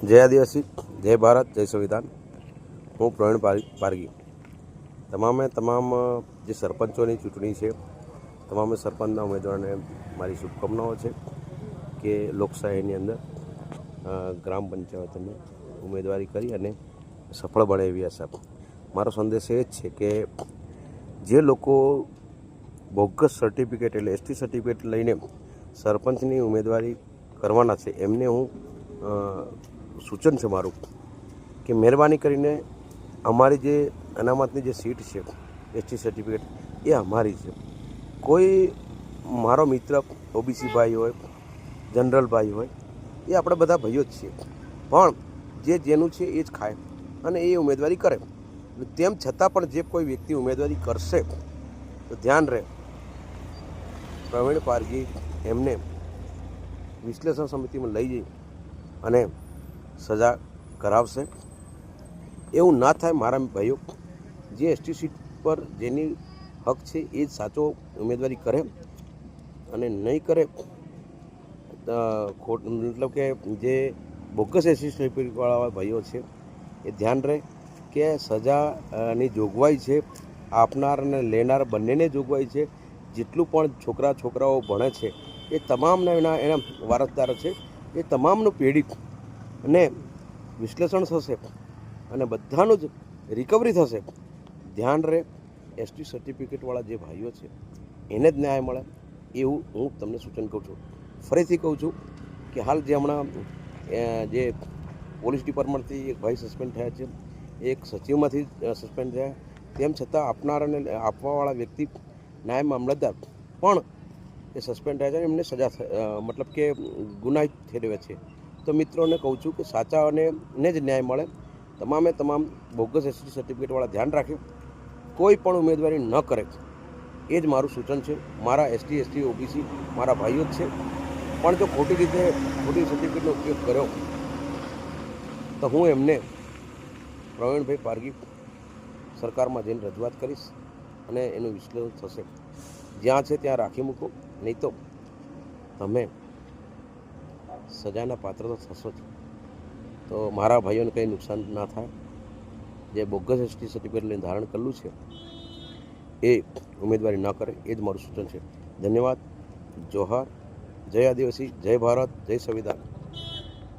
જય આદિવાસી, જય ભારત, જય સંવિધાન. હું પ્રવીણ પારગી. તમામ જે સરપંચોની ચૂંટણી છે, તમામે સરપંચના ઉમેદવારોને મારી શુભકામનાઓ છે કે લોકશાહીની અંદર ગ્રામ પંચાયતની ઉમેદવારી કરી અને સફળ બને એવી આશા. મારો સંદેશ એ જ છે કે જે લોકો બોગસ સર્ટિફિકેટ એટલે એસટી સર્ટિફિકેટ લઈને સરપંચની ઉમેદવારી કરવાના છે એમને હું સૂચન છે મારું કે મહેરબાની કરીને અમારી જે અનામતની જે સીટ છે એસટી સર્ટિફિકેટ એ અમારી છે. કોઈ મારો મિત્ર ઓબીસી ભાઈ હોય, જનરલ ભાઈ હોય, એ આપણે બધા ભાઈઓ જ છીએ, પણ જેનું છે એ જ ખાય અને એ ઉમેદવારી કરે. તેમ છતાં પણ જે કોઈ વ્યક્તિ ઉમેદવારી કરશે તો ધ્યાન રહે, પ્રવીણ પારગી એમને વિશ્લેષણ સમિતિમાં લઈ જઈ અને સજા કરાવશે. એવું ના થાય મારા ભાઈઓ, જે એસટી સીટ પર જેની હક છે એ જ સાચો ઉમેદવારી કરે અને નહીં કરે મતલબ કે જે બોગસ એસટી સર્ટિફિકેટવાળા ભાઈઓ છે એ ધ્યાન રહે કે સજાની જોગવાઈ છે આપનાર અને લેનાર બંનેને જોગવાઈ છે. જેટલું પણ છોકરાઓ ભણે છે એ તમામના એના વારસદાર છે, એ તમામનું પેઢી અને વિશ્લેષણ થશે અને બધાનું જ રિકવરી થશે. ધ્યાન રહે, એસટી સર્ટિફિકેટવાળા જે ભાઈઓ છે એને જ ન્યાય મળે એવું હું તમને સૂચન કહું છું. ફરીથી કહું છું કે હાલ જે હમણાં જે પોલીસ ડિપાર્ટમેન્ટથી એક ભાઈ સસ્પેન્ડ થયા છે, એક સચિવમાંથી સસ્પેન્ડ થયા, તેમ છતાં આપનાર અને આપવાવાળા વ્યક્તિ નાયબ મામલતદાર પણ એ સસ્પેન્ડ થયા છે, એમને સજા મતલબ કે ગુનાહિત ઠેરવે છે. તો મિત્રોને કહું છું કે સાચાને જ ન્યાય મળે. તમામ બોગસ એસટી સર્ટિફિકેટવાળા ધ્યાન રાખે, કોઈ પણ ઉમેદવારી ન કરે, એ જ મારું સૂચન છે. મારા એસટી ઓબીસી મારા ભાઈઓ જ છે, પણ જો ખોટી રીતે ખોટી સર્ટિફિકેટનો ઉપયોગ કર્યો તો હું એમને પ્રવીણભાઈ પારગી સરકારમાં જઈને રજૂઆત કરીશ અને એનું વિશ્લેષણ થશે. જ્યાં છે ત્યાં રાખી મૂકો, નહીં તો તમે સજાના પાત્ર તો થશો જ. તો મારા ભાઈઓને કંઈ નુકસાન ના થાય. જે બોગસ એસટી સર્ટિફિકેટ લઈને ધારણ કરેલું છે એ ઉમેદવારી ન કરે, એ જ મારું સૂચન છે. ધન્યવાદ. જોહાર. જય આદિવાસી, જય ભારત, જય સંવિધાન.